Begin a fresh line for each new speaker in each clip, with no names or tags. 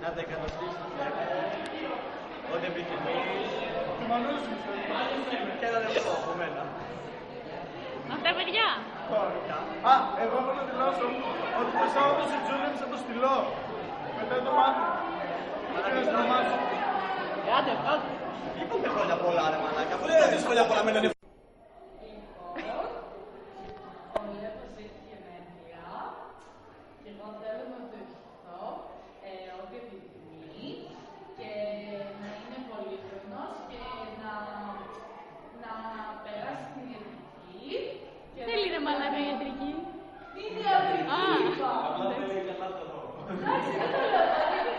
να τα εκατοστήσεις ό,τι επιθυμείς και ένα λεπτό από μένα.
Αυτά παιδιά.
Α, εγώ έχω να δηλώσω ότι το Σάββατο σε Τζούλια θα το στείλω. Μετά το μάθημα.
Άντε, άντε. Είπαμε χρόνια πολλά ρε μαλάκα, αφού δεν θα δεις χρόνια πολλά με τον
Θέλει ρε μαλάκα ιατρική.
Είναι ιατρική.
Απλά θέλει και θα το δω.
Εντάξει, δεν το λέω κάτι.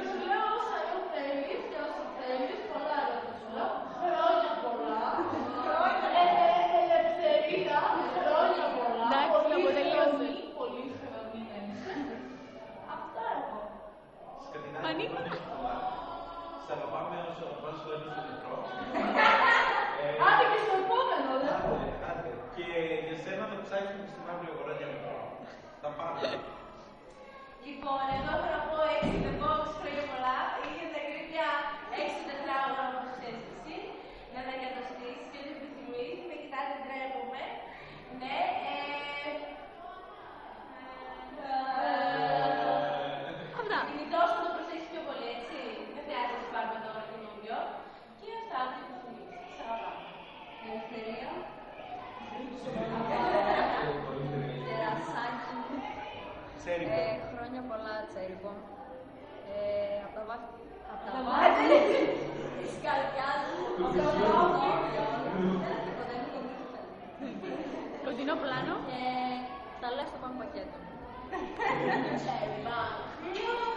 Σου λέω όσα θέλεις και όσα θέλεις, πολλά έρωτα σου λέω. Χρόνια πολλά. Ελευθερία, χρόνια πολλά.
Εντάξει, να αποτελειώνουμε.
Πολύ χρονή. Αυτά έχω.
Πανίκο.
Σε αγαπάμε όσο πας στο έντος του μικρό.
Άντε και στο επόμενο, δεν
Και για σένα το ψάξεις με στην αύριο αγορά για μικρό. Τα πάμε.
Λοιπόν, εδώ θα πω 6 λεπτό, χρόνια πολλά. Είχε τα κρύβια 6 τετράγωνα όπως ξέρεις εσύ. Να τα εγκαταστήσεις και ό,τι επιθυμείς. Με κοιτάτε, ντρέπομαι. Ναι,
Αυτά.
κινητός να το προσέξεις πιο πολύ, έτσι. Δεν χρειάζεται να πάρουμε τώρα καινούριο. Και αυτά, ό,τι επιθυμείς. Σας αγαπάω. Ελευθερία. Τερασάκι.
Χρόνια πολλά, Τσέριμπο. Από τα βάθη.
Απ' τα βάθη της καρδιάς μου.
Κοντινό πλάνο. Τα λέω στο πάνω πακέτο.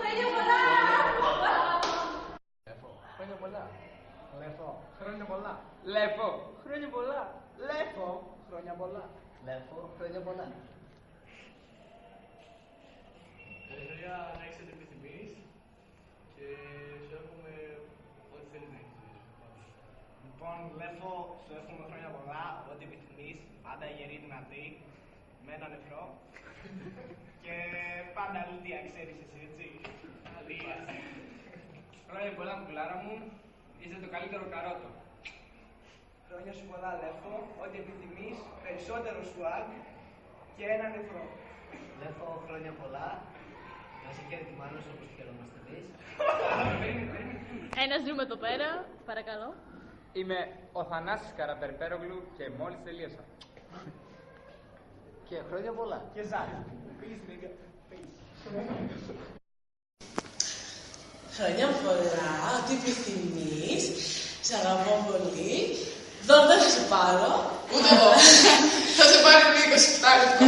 Χρόνια πολλά!
Χρόνια πολλά. Λεφό. Χρόνια πολλά. Λεφό. Χρόνια πολλά. Λεφό. Χρόνια πολλά. Λεφό. Χρόνια πολλά.
Ελευθερία να έχεις ό,τι επιθυμείς και σου εύχομαι ό,τι θέλεις να έχεις.
Λοιπόν, Λεφό, σου εύχομαι χρόνια πολλά. Ό,τι επιθυμείς. Πάντα γερή δυνατή. Με ένα νεφρό. Και πάντα αλήθεια, ξέρεις εσύ, έτσι. Αλήθεια. Χρόνια πολλά, κουκλάρα μου. Είσαι το καλύτερο καρότο. Χρόνια σου πολλά, Λεφό. Ό,τι επιθυμείς. Περισσότερο swag και ένα νεφρό.
Λεφό, χρόνια πολλά. Να σε χαίρει τη μάνα σου όπως τη χαιρόμαστε εμείς.
Ένα ζούμε εδώ πέρα, παρακαλώ.
Είμαι ο Θανάσης Καραπερπέρογλου και μόλις τελείωσα.
Και χρόνια πολλά.
Και Ζάχη. Peace, nigga. Peace.
Χρόνια πολλά, ό,τι επιθυμείς. Σ' αγαπώ πολύ. Δεν θα σε πάρω.
Ούτε εγώ. Θα σε πάρει με 27 λεπτά.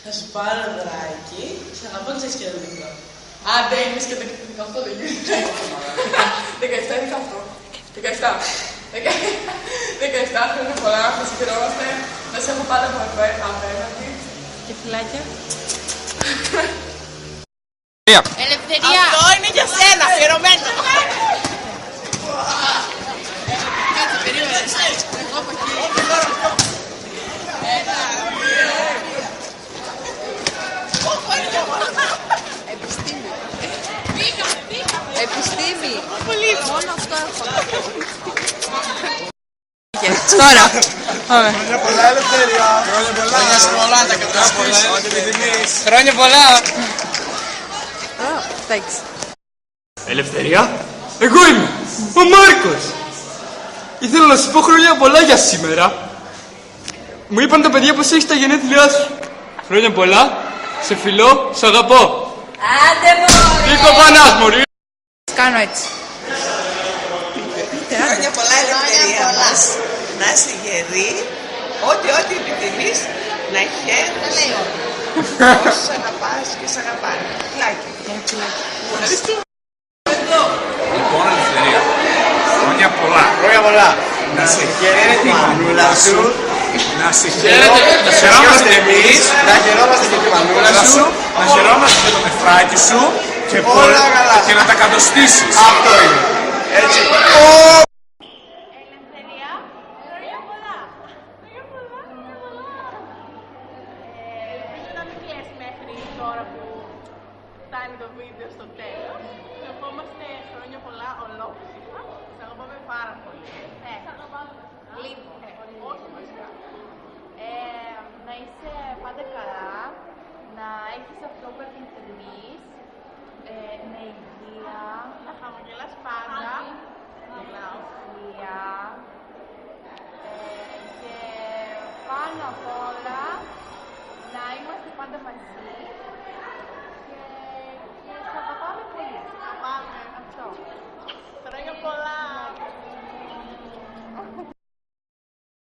Θα σου πάρω δωράκι. Σ' αγαπώ, ξέρεις και το μικρό.
Άντε, είπες και 18 δεν γίνεται. 17 είναι και αυτό. 17. 17 χρόνια πολλά, να σε χαιρόμαστε. Να σε έχω πάντα απέναντι.
Και φυλάκια.
Ελευθερία! Αυτό είναι για σένα, αφιερωμένο. Κάτσε, περίμενε. Εγώ από εκεί. Επιστήμη. Επιστήμη. Μόνο αυτό έχω. Τώρα.
Χρόνια πολλά, Ελευθερία. Χρόνια πολλά. Χρόνια σου πολλά, τα κατάσεις. Ό,τι επιθυμείς.
Χρόνια πολλά!
Thanks.
Ελευθερία, εγώ είμαι ο Μάρκος. Ήθελα να σου πω χρόνια πολλά για σήμερα. Μου είπαν τα παιδιά πως έχεις τα γενέθλιά σου. Χρόνια πολλά, σε φιλώ, σ' αγαπώ.
Άντε μωρέ!
Νίκο Πανάς, μωρή.
Κάνω έτσι.
Χρόνια πολλά, Ελευθερία μας. Να είσαι γερή. Ό,τι επιθυμείς. Να χαίρεσαι. Όσους σ' αγαπάς και σ' αγαπάνε. Φιλάκια.
Λοιπόν, Ελευθερία, χρόνια πολλά.
Χρόνια πολλά.
Να σε χαίρεται τη μανούλα σου. Να σε
χαίρεται,
να χαιρόμαστε εμείς.
Να χαιρόμαστε και τη μανούλα σου.
Να χαιρόμαστε και το νεφράκι σου. Και
όλα καλά.
Και να τα κατοστήσεις.
Αυτό είναι. Έτσι.
Ελευθερία, χρόνια πολλά. Χρόνια πολλά, χρόνια πολλά. Ελπίζω να μην κλαις μέχρι τώρα που
φτάνει το βίντεο στο τέλος. Ευχόμαστε χρόνια πολλά ολόψυχα. Σας αγαπάμε πάρα πολύ.